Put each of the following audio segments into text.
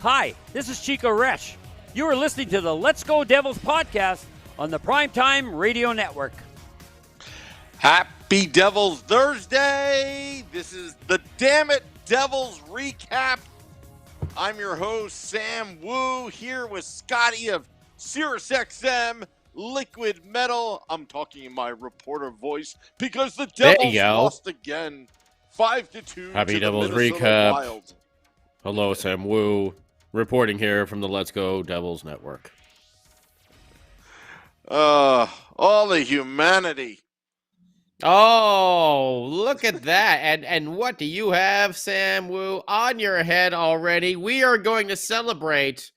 Hi, this is Chico Resch. You are listening to the Let's Go Devils podcast on the Primetime Radio Network. Happy Devils Thursday. This is the Damn It Devils recap. I'm your host, Sam Wu, here with Scotty of SiriusXM Liquid Metal. I'm talking in my reporter voice because the Devils lost again, 5-2 Happy to Devils the Minnesota recap. Wild. Hello, Sam Wu, reporting here from the Let's Go Devils Network. All the humanity. Oh, look at that. And what do you have, Sam Wu, on your head already? We are going to celebrate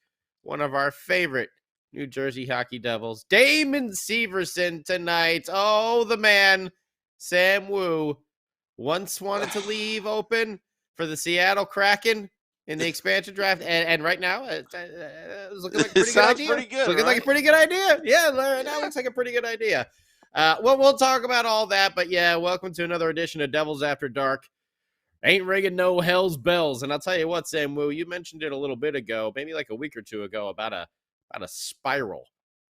one of our favorite New Jersey Hockey Devils, Damon Severson, tonight. Oh, the man, Sam Wu, once wanted to leave open for the Seattle Kraken in the expansion draft, and right now it's looking like a pretty good idea. Pretty good, looking like a pretty good idea. Yeah, right now looks like a pretty good idea. Well, we'll talk about all that, but yeah, welcome to another edition of Devils After Dark. Ain't ringing no hell's bells, and I'll tell you what, Sam Wu, you mentioned it a little bit ago, maybe like a week or two ago, about a spiral.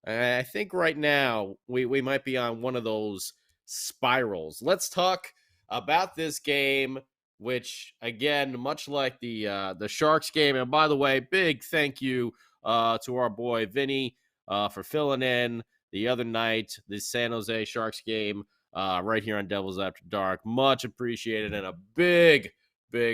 I think right now we might be on one of those spirals. Let's talk about this game, which again, much like the Sharks game, and by the way, big thank you to our boy Vinny for filling in the other night, the San Jose Sharks game right here on Devils After Dark. Much appreciated, and a big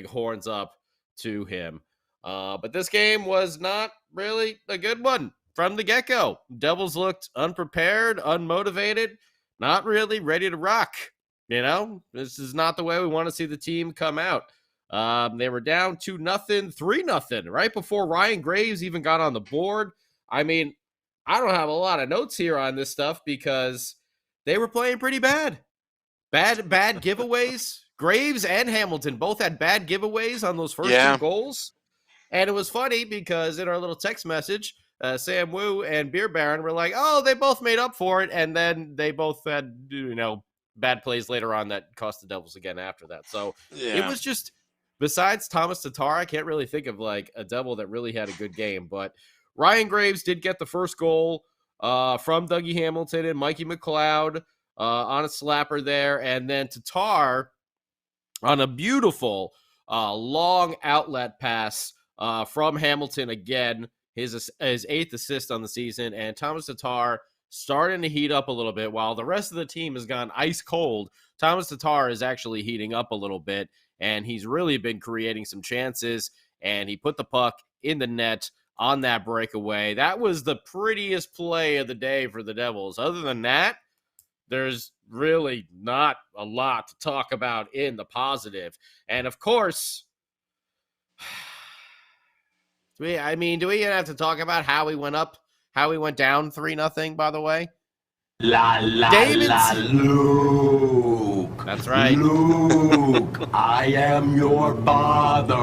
horns up to him. But this game was not really a good one from the get-go. Devils looked unprepared, unmotivated, not really ready to rock. You know, this is not the way we want to see the team come out. They were down 2-0, 3-0, right before Ryan Graves even got on the board. I mean, I don't have a lot of notes here on this stuff because they were playing pretty bad. Bad giveaways. Graves and Hamilton both had bad giveaways on those first two goals. And it was funny because in our little text message, Sam Wu and Beer Baron were like, oh, they both made up for it. And then they both had, bad plays later on that cost the Devils again after that. So It was just, besides Thomas Tatar, I can't really think of like a Devil that really had a good game. But Ryan Graves did get the first goal from Dougie Hamilton and Mikey McLeod on a slapper there. And then Tatar on a beautiful long outlet pass from Hamilton again, his eighth assist on the season. And Thomas Tatar starting to heat up a little bit while the rest of the team has gone ice cold. Thomas Tatar is actually heating up a little bit, and he's really been creating some chances, and he put the puck in the net on that breakaway. That was the prettiest play of the day for the Devils. Other than that, there's really not a lot to talk about in the positive. And of course, do we have to talk about how we went down 3-0, by the way? Luke. That's right. Luke, I am your father.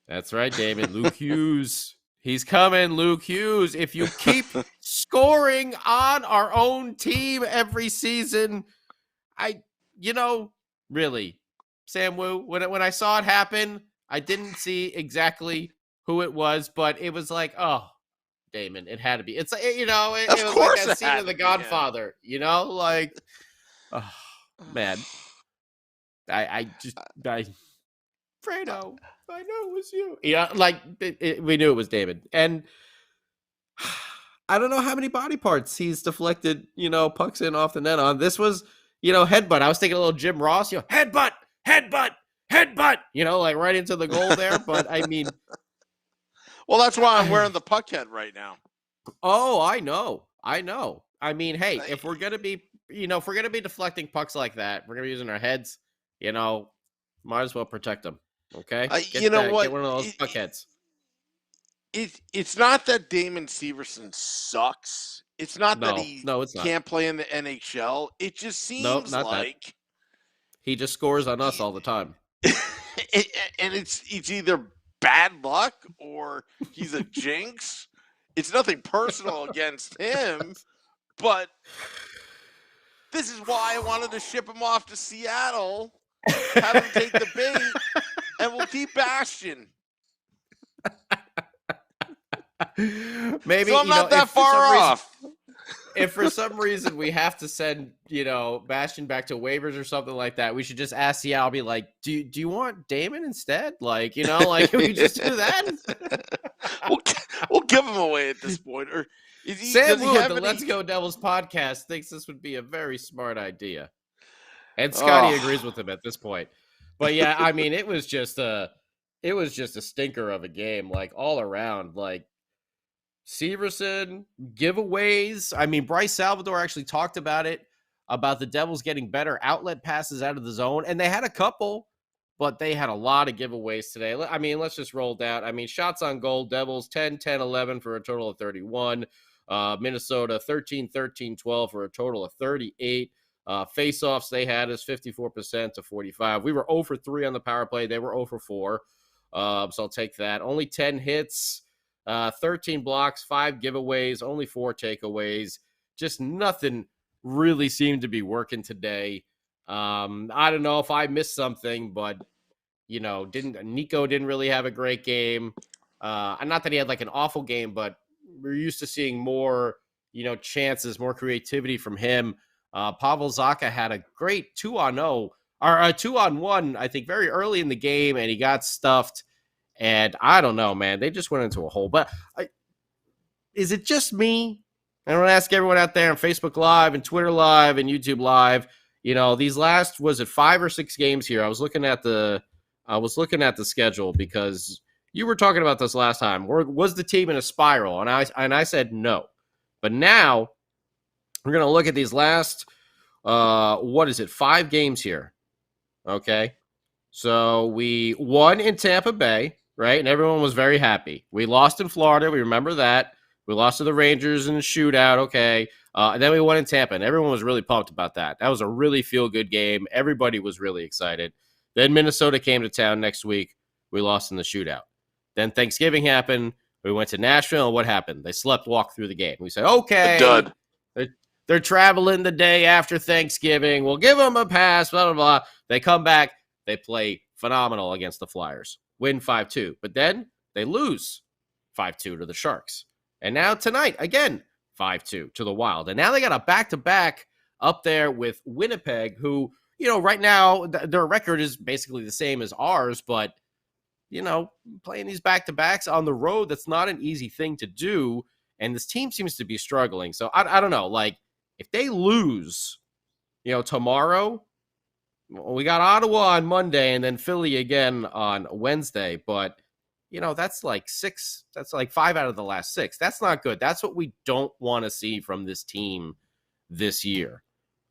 That's right, David. Luke Hughes. He's coming, Luke Hughes. If you keep scoring on our own team every season, really, Sam Wu, when I saw it happen, I didn't see exactly who it was, but it was like, oh, Damon, it had to be. It's it was like that scene of The Godfather, oh man, Fredo, I know it was you. We knew it was David, and I don't know how many body parts he's deflected, pucks in off the net on. This was, headbutt. I was thinking a little Jim Ross, headbutt, right into the goal there. But I mean, well, that's why I'm wearing the puck head right now. Oh, I know. I mean, hey, if we're gonna be, deflecting pucks like that, we're gonna be using our heads. Might as well protect them. Okay, Get one of those puck heads. It's not that Damon Severson sucks. It's not that he can't play in the NHL. It just seems like that. He just scores on us all the time. And it's either bad luck or he's a jinx. It's nothing personal against him, but this is why I wanted to ship him off to Seattle have him take the bait, and we'll keep Bastion. Maybe So I'm not that far off. If for some reason we have to send, Bastion back to waivers or something like that, we should just ask Seattle, be like, do you want Damon instead? Like, can we just do that? we'll give him away at this point. Or is he, Sam does he Wu at have the any... Let's Go Devils podcast thinks this would be a very smart idea. And Scotty Oh. agrees with him at this point. But yeah, I mean, it was just a stinker of a game, like all around. Like Severson, giveaways. I mean, Bryce Salvador actually talked about it, about the Devils getting better outlet passes out of the zone. And they had a couple, but they had a lot of giveaways today. I mean, let's just roll down. I mean, shots on goal, Devils 10, 10, 11 for a total of 31. Minnesota 13, 13, 12 for a total of 38. Face-offs they had is 54% to 45. We were 0 for 3 on the power play. They were 0 for 4. So I'll take that. Only 10 hits, 13 blocks, 5 giveaways, only 4 takeaways. Just nothing really seemed to be working today. I don't know if I missed something, but Nico didn't really have a great game. Not that he had like an awful game, but we're used to seeing more, chances, more creativity from him. Pavel Zacha had a great 2-on-0 or a 2-on-1, I think, very early in the game, and he got stuffed. And I don't know, man. They just went into a hole. But is it just me? I want to ask everyone out there on Facebook Live and Twitter Live and YouTube Live. These last, was it 5 or 6 games here? I was looking at the schedule because you were talking about this last time. Was the team in a spiral? And I said no. But now we're going to look at these last, 5 games here. Okay. So we won in Tampa Bay, right? And everyone was very happy. We lost in Florida. We remember that. We lost to the Rangers in the shootout. Okay. And then we won in Tampa, and everyone was really pumped about that. That was a really feel-good game. Everybody was really excited. Then Minnesota came to town next week. We lost in the shootout. Then Thanksgiving happened. We went to Nashville, and what happened? They walked through the game. We said, okay. A dud. They're traveling the day after Thanksgiving. We'll give them a pass, blah, blah, blah. They come back. They play phenomenal against the Flyers. Win 5-2. But then they lose 5-2 to the Sharks. And now tonight, again, 5-2 to the Wild. And now they got a back-to-back up there with Winnipeg, who, right now, their record is basically the same as ours. But, playing these back-to-backs on the road, that's not an easy thing to do. And this team seems to be struggling. So I don't know. Like, if they lose, tomorrow, we got Ottawa on Monday and then Philly again on Wednesday. But, that's like 6. That's like 5 out of the last 6. That's not good. That's what we don't want to see from this team this year.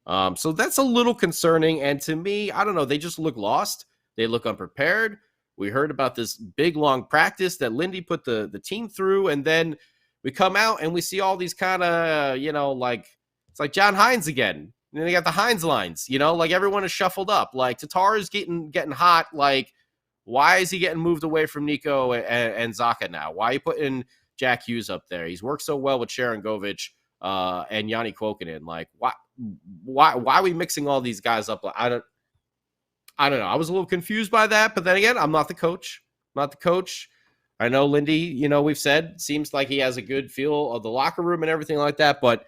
So that's a little concerning. And to me, I don't know. They just look lost. They look unprepared. We heard about this big, long practice that Lindy put the team through. And then we come out and we see all these kind of, it's like John Hines again. And then they got the Hines lines, like everyone is shuffled up. Like Tatar is getting hot. Like, why is he getting moved away from Nico and Zacha now? Why are you putting Jack Hughes up there? He's worked so well with Sharon Govich and Yanni Kuokkanen. Like, why are we mixing all these guys up? I don't know. I was a little confused by that, but then again, I'm not the coach. I know Lindy, we've said, seems like he has a good feel of the locker room and everything like that, but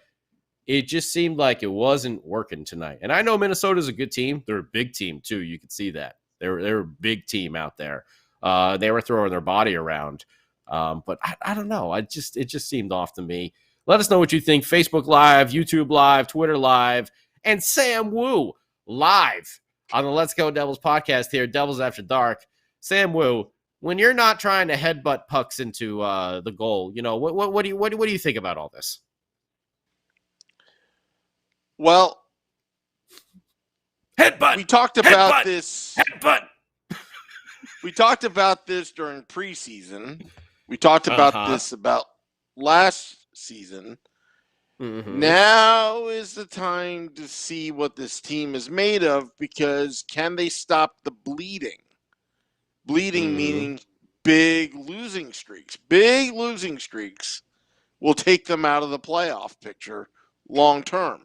it just seemed like it wasn't working tonight. And I know Minnesota's a good team. They're a big team, too. You can see that. They're a big team out there. They were throwing their body around. But I don't know. It just seemed off to me. Let us know what you think. Facebook Live, YouTube Live, Twitter Live, and Sam Wu live on the Let's Go Devils podcast here, Devils After Dark. Sam Wu, when you're not trying to headbutt pucks into the goal, what do you think about all this? Well, Headbutt. we talked about this. Headbutt. We talked about this during preseason. We talked about this about last season. Mm-hmm. Now is the time to see what this team is made of, because can they stop the bleeding? Bleeding meaning big losing streaks. Big losing streaks will take them out of the playoff picture long term.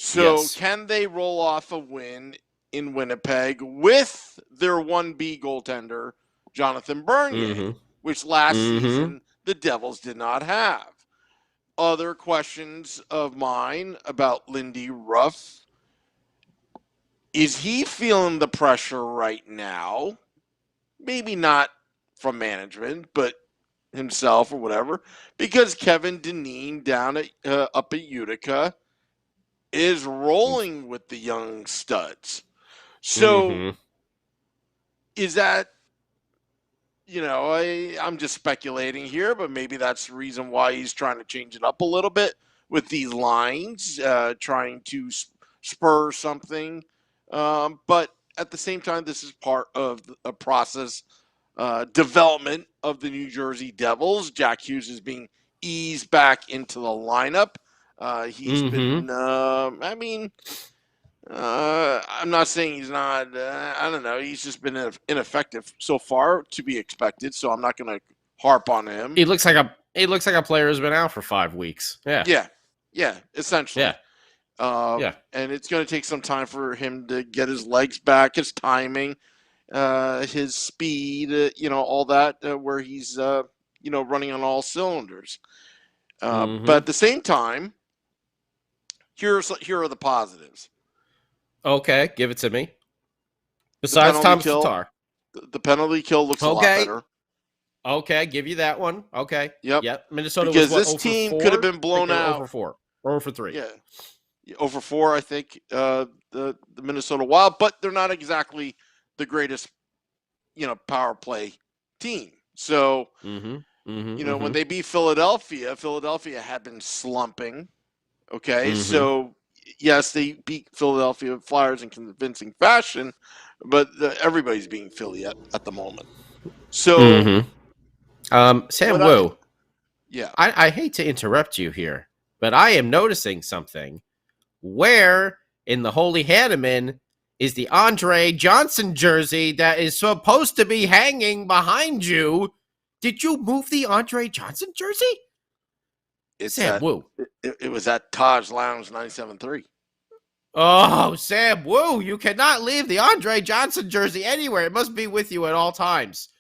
So Yes. can they roll off a win in Winnipeg with their 1B goaltender, Jonathan Bernier, which last season the Devils did not have. Other questions of mine about Lindy Ruff. Is he feeling the pressure right now? Maybe not from management, but himself or whatever, because Kevin Dineen down at up at Utica is rolling with the young studs. So is that, I'm just speculating here, but maybe that's the reason why he's trying to change it up a little bit with these lines, trying to spur something. But at the same time, this is part of a process development of the New Jersey Devils. Jack Hughes is being eased back into the lineup. He's been, I'm not saying he's not, I don't know. He's just been ineffective so far, to be expected. So I'm not going to harp on him. He looks like a player who's been out for 5 weeks. Yeah. Yeah. Essentially. Yeah. And it's going to take some time for him to get his legs back, his timing, his speed, all that, where he's, running on all cylinders. But at the same time, here are the positives. Okay, give it to me. Besides Thomas Tatar. The penalty kill looks a lot better. Okay, give you that one. Okay. Yep. Minnesota because was, this team could have been blown out. Over 4. Or over 3. Yeah. Over 4, I think, the Minnesota Wild, but they're not exactly the greatest, power play team. So, when they beat Philadelphia had been slumping. Okay, so yes, they beat Philadelphia Flyers in convincing fashion, but everybody's beating Philly at the moment. So, Sam Wu. Yeah. I hate to interrupt you here, but I am noticing something. Where in the Holy Hanneman is the Andre Johnson jersey that is supposed to be hanging behind you? Did you move the Andre Johnson jersey? Sam Wu. It was at Taj Lounge 973. Oh, Sam Wu, you cannot leave the Andre Johnson jersey anywhere. It must be with you at all times.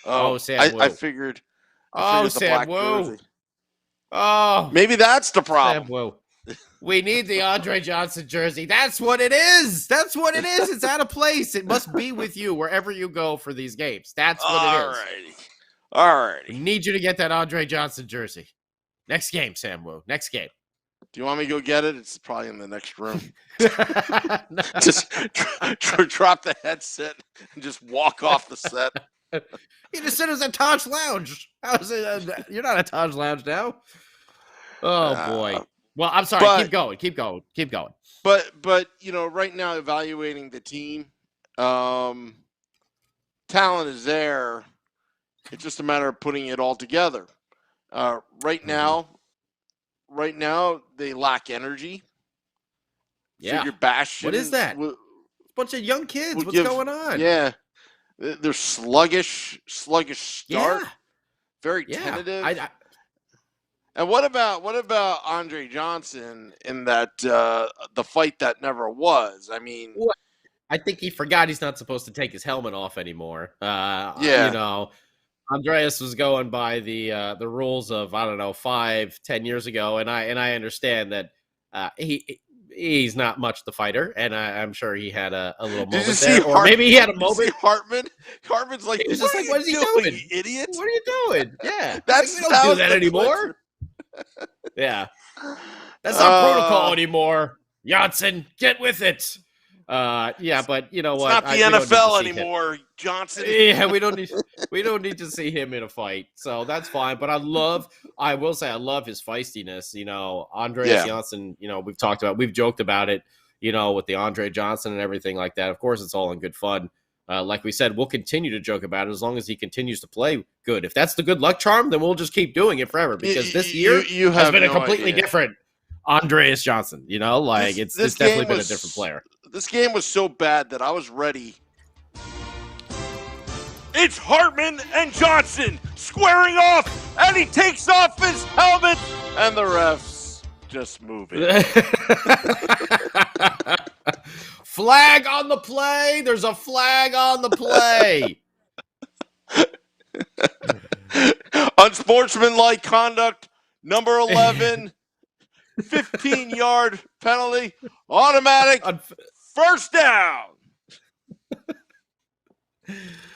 Oh, Sam Wu. I figured. Sam Wu. Jersey. Oh. Maybe that's the problem. Sam Wu. We need the Andre Johnson jersey. That's what it is. It's out of place. It must be with you wherever you go for these games. That's what it is. All righty. We need you to get that Andre Johnson jersey. Next game, Sam Wu. Next game. Do you want me to go get it? It's probably in the next room. Just drop the headset and just walk off the set. You just said it was at Taj Lounge. You're not at Taj Lounge now. Oh, boy. Well, I'm sorry. Keep going. But right now, evaluating the team, talent is there. It's just a matter of putting it all together. Right now, they lack energy. Yeah. Figure Bastian. What is that? A bunch of young kids. What's going on? Yeah. They're sluggish start. Yeah. Very tentative. And what about Andre Johnson in that the fight that never was? I mean, I think he forgot he's not supposed to take his helmet off anymore. Andreas was going by the rules of 5-10 years ago, and I understand that he's not much the fighter, and I'm sure he had a little moment there, or maybe he had a moment. Hartman's like, he was just like, "What is he doing, you idiot? What are you doing?" Yeah, we don't do that anymore. Yeah, that's not protocol anymore. Johnson, get with it. Yeah, but you know what? It's not the NFL anymore, Johnson. Yeah, we don't need to see him in a fight, so that's fine. But I will say I love his feistiness. Andreas Johnson. We've joked about it. With the Andre Johnson and everything like that. Of course, it's all in good fun. Like we said, we'll continue to joke about it as long as he continues to play good. If that's the good luck charm, then we'll just keep doing it forever. Because this year has been a completely different Andreas Johnson. It's definitely been a different player. This game was so bad that I was ready. It's Hartman and Johnson squaring off, and he takes off his helmet, and the refs just move it. Flag on the play. There's a flag on the play. Unsportsmanlike conduct, number 11, 15-yard penalty, automatic first down.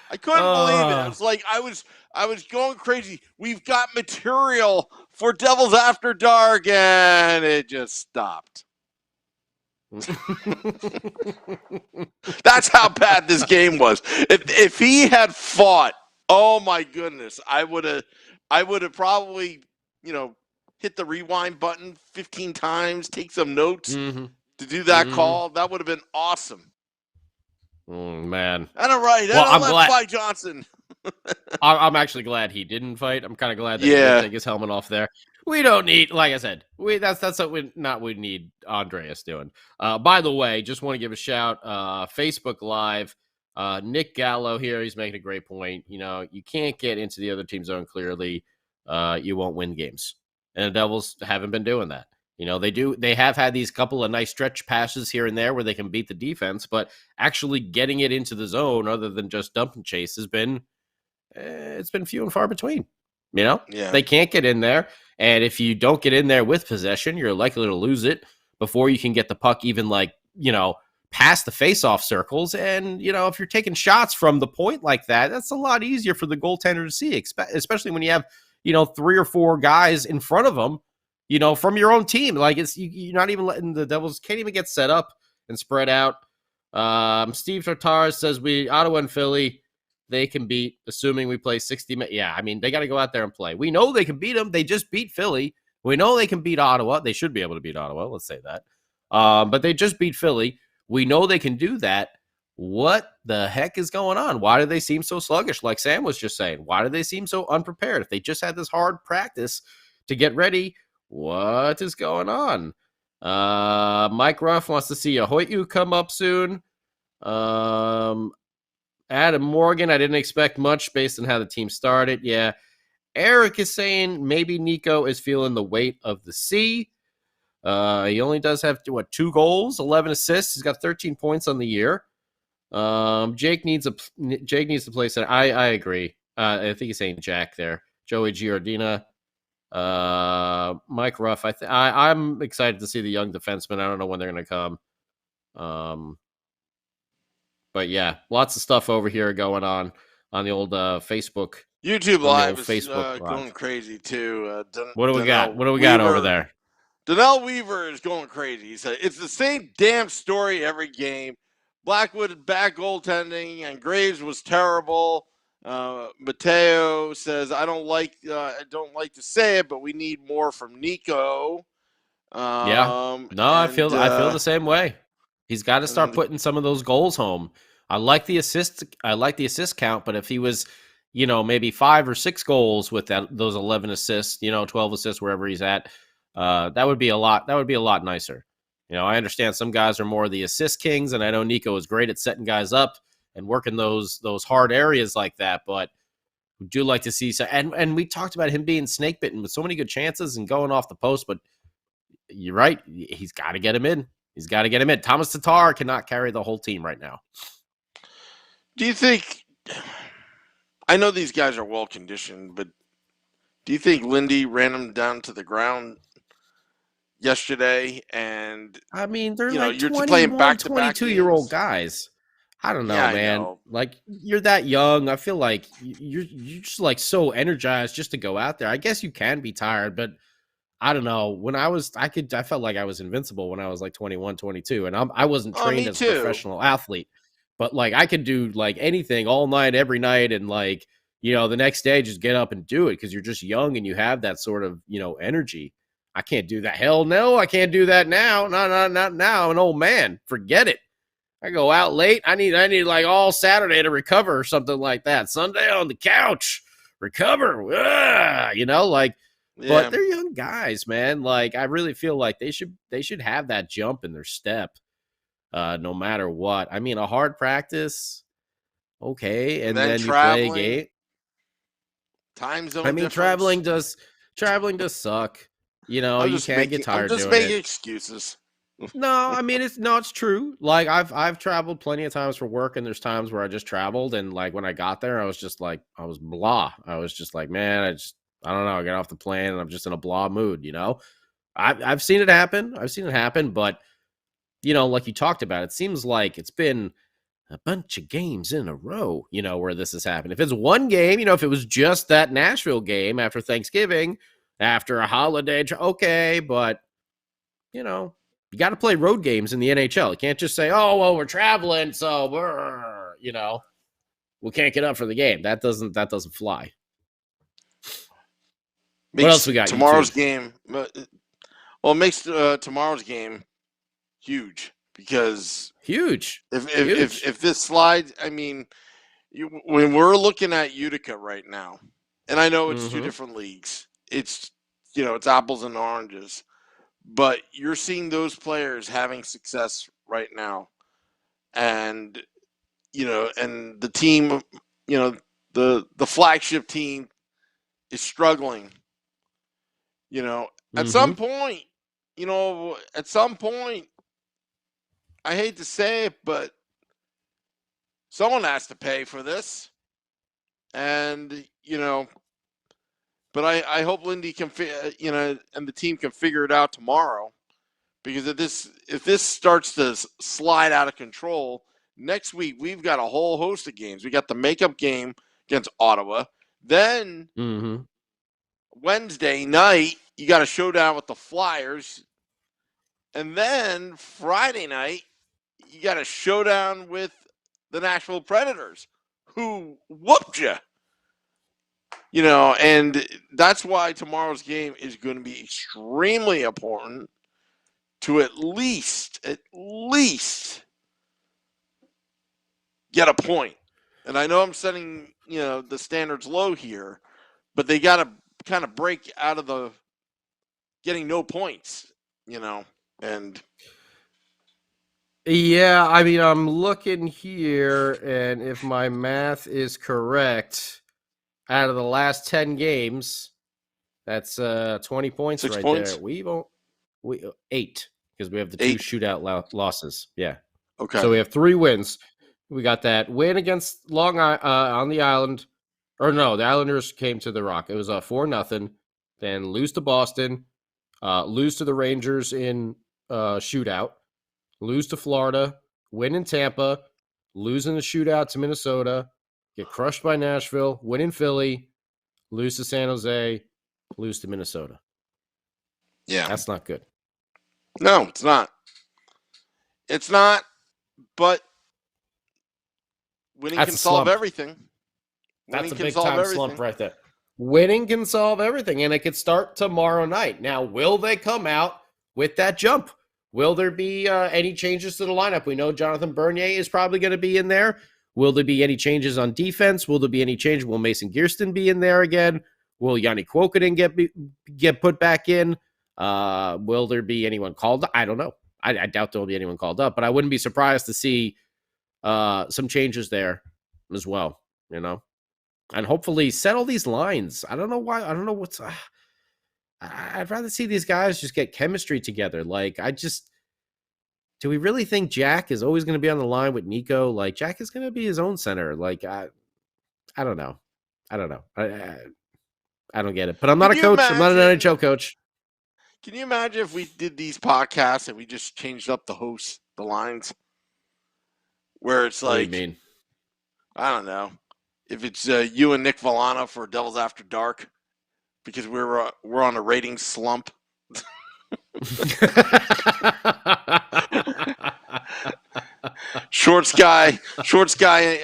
I couldn't believe it. It was like I was going crazy. We've got material for Devils After Dark, and it just stopped. That's how bad this game was. If he had fought, oh my goodness, I would have probably, hit the rewind button 15 times, take some notes to do that call. That would have been awesome. Man. And all right. Well, I'm glad. Fight Johnson. I'm actually glad he didn't fight. I'm kind of glad that he didn't take his helmet off there. We don't need, like I said, that's what we need Andreas doing. By the way, just want to give a shout. Facebook Live, Nick Gallo here. He's making a great point. You can't get into the other team's zone clearly. You won't win games, and the Devils haven't been doing that. They have had these couple of nice stretch passes here and there where they can beat the defense, but actually getting it into the zone other than just dump and chase has been, it's been few and far between. They can't get in there. And if you don't get in there with possession, you're likely to lose it before you can get the puck even past the face-off circles. And, if you're taking shots from the point like that, that's a lot easier for the goaltender to see, especially when you have, 3 or 4 guys in front of them, from your own team. Like you're not even letting the Devils can't even get set up and spread out. Steve Tartar says Ottawa and Philly, they can beat, assuming we play 60 minutes. Yeah, I mean, they got to go out there and play. We know they can beat them. They just beat Philly. We know they can beat Ottawa. They should be able to beat Ottawa. Let's say that. But they just beat Philly. We know they can do that. What the heck is going on? Why do they seem so sluggish? Like Sam was just saying, why do they seem so unprepared? If they just had this hard practice to get ready, what is going on? Mike Ruff wants to see a Hoytu come up soon. Adam Morgan, I didn't expect much based on how the team started. Yeah. Eric is saying maybe Nico is feeling the weight of the sea. He only does have, 2 goals, 11 assists. He's got 13 points on the year. Jake needs to play center. I agree. I think he's saying Jack there. Joey Giordina. Mike Ruff. I'm excited to see the young defensemen. I don't know when they're going to come. But yeah, lots of stuff over here going on the old Facebook. YouTube Live is going crazy too. What do we got? What do we got over there? Donnell Weaver is going crazy. He said, it's the same damn story every game. Blackwood bad goaltending and Graves was terrible. Mateo says, I don't like to say it, but we need more from Nico. I feel the same way. He's got to start putting some of those goals home. I like the assist count, but if he was, maybe 5 or 6 goals with those 11 assists, 12 assists wherever he's at, that would be a lot nicer. I understand some guys are more the assist kings, and I know Nico is great at setting guys up and working those hard areas like that, but we do like to see and we talked about him being snake bitten with so many good chances and going off the post, but you're right, he's got to get him in. He's got to get him in. Thomas Tatar cannot carry the whole team right now. Do you think, I know these guys are well conditioned, but do you think Lindy ran them down to the ground yesterday? And I mean, they're you're playing back-to-back 22-year-old guys. I don't know, man. Like, you're that young. I feel like you're just so energized just to go out there. I guess you can be tired, but I don't know. When I felt like I was invincible when I was 21, 22, and I wasn't trained as a professional athlete, but I could do anything all night, every night. And the next day just get up and do it. 'Cause you're just young and you have that sort of, energy. I can't do that. Hell no, I can't do that now. Not now. I'm an old man. Forget it. I go out late. I need all Saturday to recover or something like that. Sunday on the couch, recover. But they're young guys, man. I really feel like they should have that jump in their step, no matter what. I mean, a hard practice, okay, and then you play a game. Time zone. I mean, difference. traveling does suck. You can't get tired. I'm just making excuses. No, I mean it's true. Like I've traveled plenty of times for work, and there's times where I just traveled, and like when I got there, I was just like I was blah. I was just like, man, I don't know. I got off the plane and I'm just in a blah mood. I've seen it happen. I've seen it happen, but like you talked about, it seems like it's been a bunch of games in a row. Where this has happened. If it's one game, if it was just that Nashville game after Thanksgiving, after a holiday, okay, but you got to play road games in the NHL. You can't just say, "Oh, well, we're traveling, so we can't get up for the game." That doesn't fly. What else we got? Tomorrow's game. Well, it makes tomorrow's game huge because huge. If this slides, I mean, when we're looking at Utica right now, and I know it's two different leagues. It's it's apples and oranges. But you're seeing those players having success right now. And, and the team, the flagship team is struggling. At some point, I hate to say it, but someone has to pay for this. And, but I hope Lindy can, and the team can figure it out tomorrow, because if this starts to slide out of control, next week we've got a whole host of games. We got the makeup game against Ottawa. Then Wednesday night you got a showdown with the Flyers, and then Friday night you got a showdown with the Nashville Predators, who whooped you. And that's why tomorrow's game is going to be extremely important to at least get a point. And I know I'm setting, the standards low here, but they got to kind of break out of the getting no points, and yeah, I mean, I'm looking here, and if my math is correct, out of the last 10 games, that's 20 points 6 right points? there. We 8, because we have the 2 shootout losses. Yeah. Okay. So we have 3 wins. We got that win against Long on the Island. Or no, the Islanders came to the Rock. It was a 4-0. Then lose to Boston. Lose to the Rangers in shootout. Lose to Florida. Win in Tampa. Lose in the shootout to Minnesota. Get crushed by Nashville. Win in Philly. Lose to San Jose. Lose to Minnesota. Yeah. That's not good. No, it's not. It's not, but winning can solve everything. That's a big time slump right there. Winning can solve everything, and it could start tomorrow night. Now, will they come out with that jump? Will there be any changes to the lineup? We know Jonathan Bernier is probably going to be in there. Will there be any changes on defense? Will there be any change? Will Mason Gearston be in there again? Will Yanni Kuokkanen get put back in? Will there be anyone called up? I don't know. I doubt there will be anyone called up, but I wouldn't be surprised to see some changes there as well, and hopefully settle these lines. I don't know why. I don't know what's. I'd rather see these guys just get chemistry together. Do we really think Jack is always going to be on the line with Nico? Like, Jack is going to be his own center. Like, I don't know. I don't get it. But I'm not a coach. I'm not an NHL coach. Can you imagine if we did these podcasts and we just changed up the hosts, the lines, where it's like, what do you mean? I don't know, if it's you and Nick Villana for Devils After Dark, because we're on a rating slump. Shorts guy,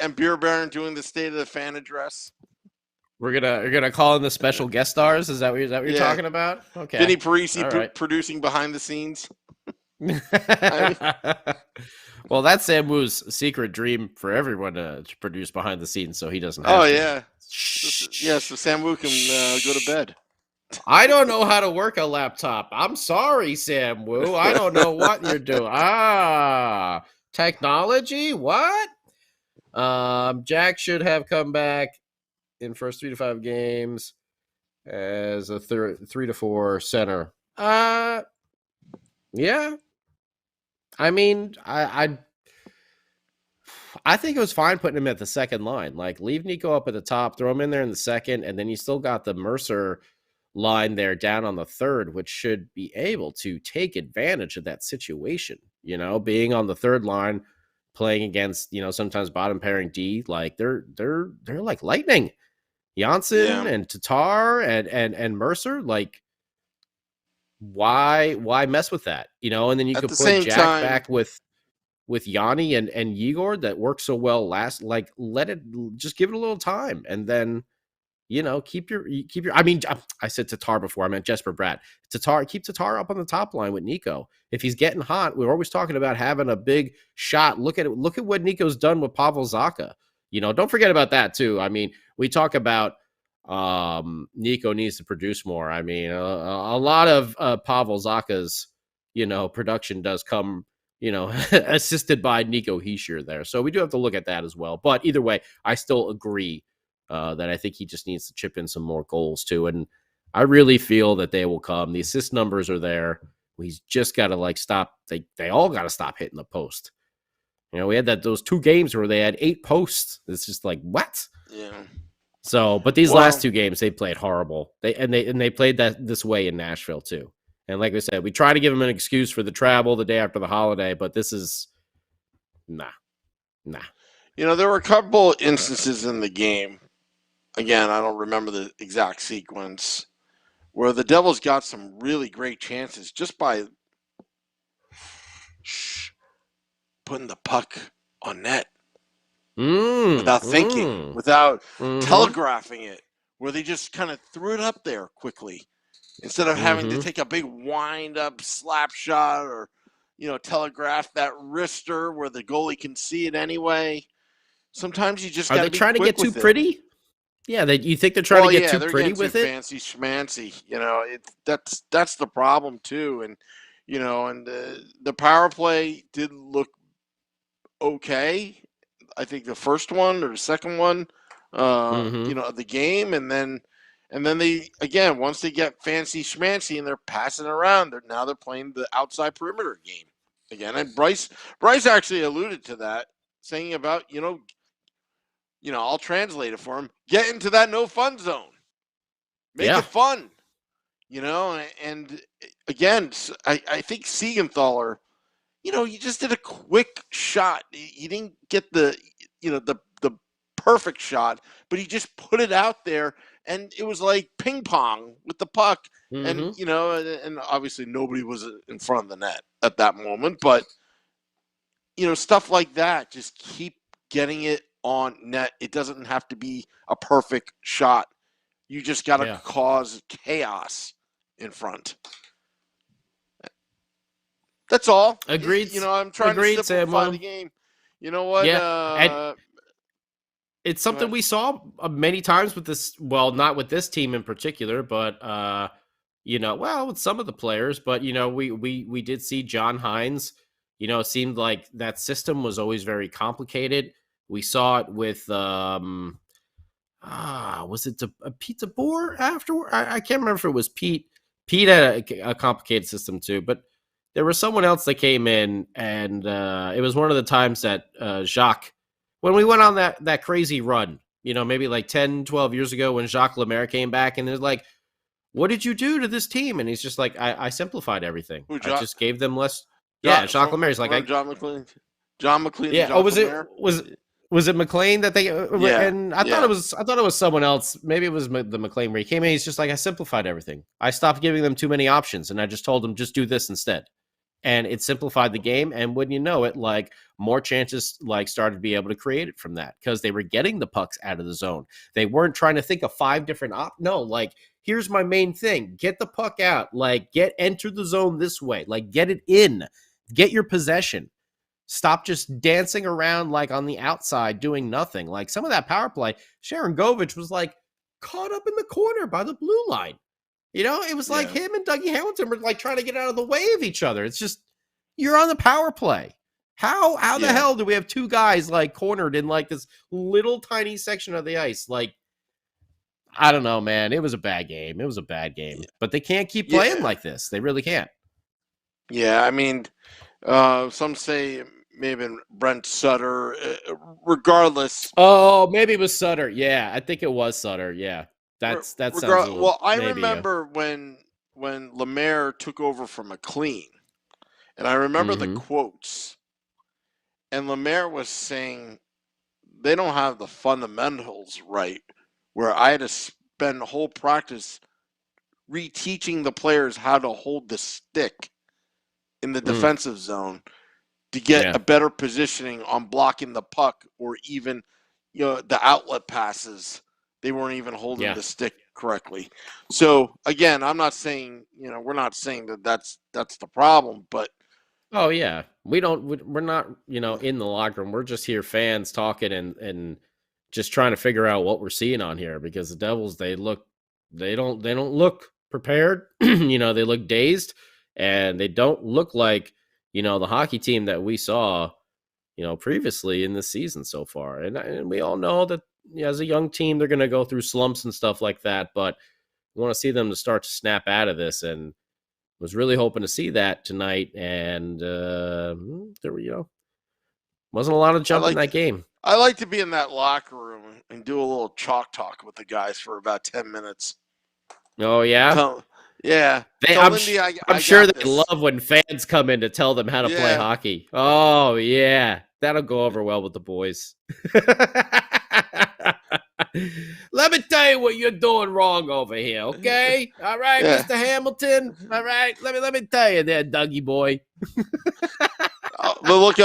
and Beer Baron doing the State of the Fan address. We're gonna call in the special guest stars. Is that what you're talking about? Okay. Vinny Parisi producing behind the scenes. Well, that's Sam Wu's secret dream for everyone to produce behind the scenes, so he doesn't. Oh yeah, yeah. So Sam Wu can go to bed. I don't know how to work a laptop. I'm sorry, Sam Wu. I don't know what you're doing. Technology? What? Jack should have come back in first 3 to 5 games as a 3 to 4 center. Yeah. I mean, I think it was fine putting him at the second line. Like, leave Nico up at the top, throw him in there in the second, and then you still got the Mercer line there down on the third, which should be able to take advantage of that situation. You know, being on the third line, playing against, you know, sometimes bottom pairing D, like they're like lightning. Janssen and Tatar and Mercer, like, why mess with that? You know, and then you could put Jack back with Yanni and Igor that worked so well last. Like, just give it a little time, and then, you know, keep your. I mean, I said Tatar before. I meant Jesper Bratt. Keep Tatar up on the top line with Nico. If he's getting hot, we're always talking about having a big shot. Look at it. Look at what Nico's done with Pavel Zacha. You know, don't forget about that too. I mean, we talk about Nico needs to produce more. I mean, a lot of Pavel Zacha's, you know, production does come, you know, assisted by Nico Hischier there. So we do have to look at that as well. But either way, I still agree that I think he just needs to chip in some more goals too. And I really feel that they will come. The assist numbers are there. He's just got to, like, stop. They all got to stop hitting the post. You know, we had those 2 games where they had 8 posts. It's just like, what? Yeah. So, but these last 2 games, they played horrible. They played this way in Nashville too. And like I said, we try to give them an excuse for the travel the day after the holiday, but this is nah. You know, there were a couple instances in the game. Again, I don't remember the exact sequence where the Devils got some really great chances just by putting the puck on net without thinking, without telegraphing it, where they just kind of threw it up there quickly instead of having to take a big wind-up slap shot or, you know, telegraph that wrister where the goalie can see it anyway. Sometimes you just got to be quick. Are they trying to get too pretty? Yeah, you think they're trying to get too pretty with it? Fancy schmancy, you know. That's the problem too, and you know, and the power play did look okay. I think the first one or the second one, you know, of the game, and then they, again, once they get fancy schmancy and they're passing around, they're playing the outside perimeter game again. And Bryce actually alluded to that, saying about, you know, I'll translate it for him. Get into that no fun zone. Make it fun. You know, and again, I think Siegenthaler, you know, you just did a quick shot. You didn't get the perfect shot, but he just put it out there, and it was like ping pong with the puck. And, you know, and obviously nobody was in front of the net at that moment, but, you know, stuff like that, just keep getting it on net. It doesn't have to be a perfect shot. You just got to cause chaos in front. That's all. Agreed. You know, I'm trying to simplify the game. You know what? Yeah. It's something we saw many times with this. Well, not with this team in particular, but you know, well, with some of the players. But you know, we did see John Hines. You know, it seemed like that system was always very complicated. We saw it with was it Pete DeBoer afterward? I can't remember if it was Pete. Pete had a complicated system too, but there was someone else that came in, and it was one of the times that Jacques, when we went on that crazy run, you know, maybe like 10, 12 years ago, when Jacques Lemaire came back, and they're like, what did you do to this team? And he's just like, I simplified everything. I just gave them less. Yeah, Jacques Lemaire. He's like, John McLean. John McLean. Yeah. Was it McLean that they? Yeah. And I thought it was someone else. Maybe it was the McLean where he came in. He's just like, I simplified everything. I stopped giving them too many options, and I just told them, just do this instead. And it simplified the game. And when you know it, like, more chances like started to be able to create it from that, because they were getting the pucks out of the zone. They weren't trying to think of 5 different No, like, here's my main thing: get the puck out. Like, enter the zone this way. Like, get it in. Get your possession. Stop just dancing around like on the outside doing nothing. Like, some of that power play, Sharon Govich was like caught up in the corner by the blue line. You know, it was like him and Dougie Hamilton were like trying to get out of the way of each other. It's just, you're on the power play. How the hell do we have 2 guys like cornered in like this little tiny section of the ice? Like, I don't know, man. It was a bad game. But they can't keep playing like this. They really can't. Yeah, I mean, Some say it may have been Brent Sutter. Regardless. Oh, maybe it was Sutter. Yeah, I think it was Sutter. Yeah, that sounds a little, Well, I maybe, remember when Lemaire took over from McLean, and I remember the quotes. And Lemaire was saying they don't have the fundamentals right, where I had to spend the whole practice reteaching the players how to hold the stick in the defensive zone to get a better positioning on blocking the puck, or even, the outlet passes. They weren't even holding the stick correctly. So again, I'm not saying, we're not saying that that's the problem, but oh yeah, we're not, in the locker room. We're just here, fans talking and just trying to figure out what we're seeing on here, because the Devils, they don't look prepared. They look dazed, and they don't look like, the hockey team that we saw, previously in this season so far. And we all know that as a young team, they're going to go through slumps and stuff like that, but we want to see them to start to snap out of this, and was really hoping to see that tonight. And there we go. Wasn't a lot of jump in that game. I like to be in that locker room and do a little chalk talk with the guys for about 10 minutes. Oh, yeah? Yeah. I'm sure they love when fans come in to tell them how to play hockey. Oh, yeah. That'll go over well with the boys. Let me tell you what you're doing wrong over here, okay? All right, Mr. Hamilton. All right, let me tell you there, Dougie boy. But look,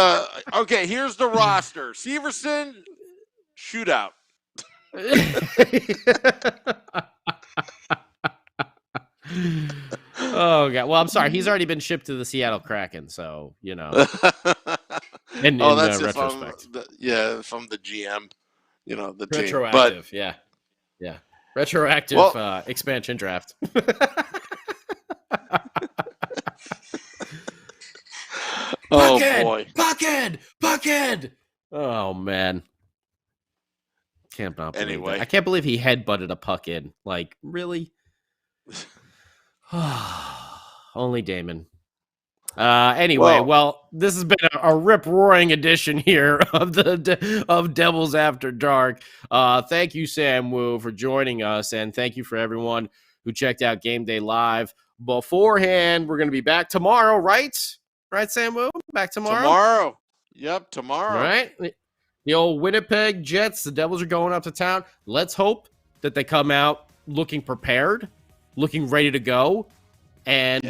okay, here's the roster. Severson, shootout. Oh god. Well, I'm sorry. He's already been shipped to the Seattle Kraken, so in that's retrospect. From the GM. The retroactive, team. Yeah. Retroactive expansion draft. Oh Puckhead! boy, Puckhead! Oh man, can't not believe anyway. That. I can't believe he headbutted a puck in. Like, really? Only Damon. Anyway, well, this has been a rip-roaring edition here of Devils After Dark. Thank you, Sam Wu, for joining us, and thank you for everyone who checked out Game Day Live beforehand. We're going to be back tomorrow, right? Right, Sam Wu? Back tomorrow? Yep, tomorrow. All right. The old Winnipeg Jets, the Devils are going up to town. Let's hope that they come out looking prepared, looking ready to go, and,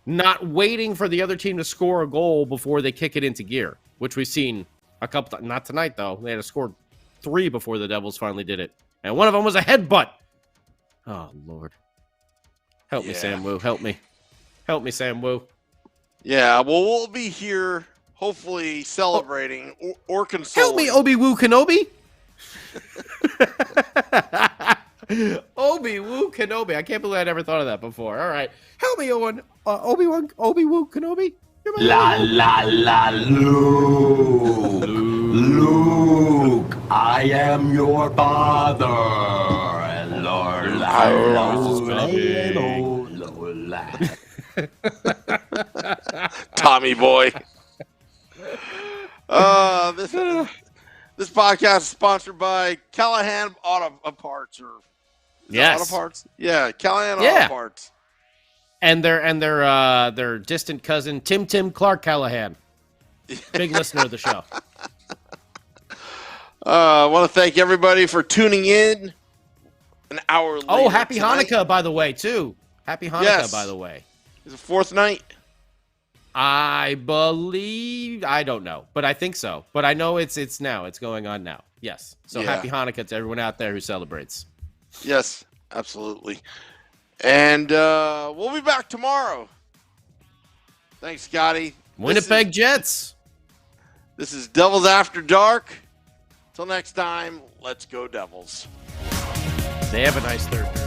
not waiting for the other team to score a goal before they kick it into gear, which we've seen a couple not tonight, though. They had to score 3 before the Devils finally did it. And one of them was a headbutt. Oh, Lord. Help me, Sam Wu. Help me. Help me, Sam Wu. Yeah, well, we'll be here, hopefully celebrating or consoling. Help me, Obi-Wan Kenobi. Obi-Wan Kenobi. I can't believe I never thought of that before. All right. Help me, Obi-Wan Kenobi. La, Luke. Luke, I am your father. Tommy boy. This podcast is sponsored by Callahan Auto Parts, or Auto Parts. Yeah, Callahan Auto Parts. And their distant cousin Tim Clark Callahan, big listener of the show. I want to thank everybody for tuning in. An hour later. Oh, happy tonight. Hanukkah, by the way, too. Happy Hanukkah, by the way. Is it 4th night? I believe, I don't know, but I think so. But I know it's now. It's going on now. Yes. So happy Hanukkah to everyone out there who celebrates. Yes, absolutely. And we'll be back tomorrow. Thanks, Scotty. Winnipeg Jets. This is Devils After Dark. Till next time, let's go Devils. They have a nice third period.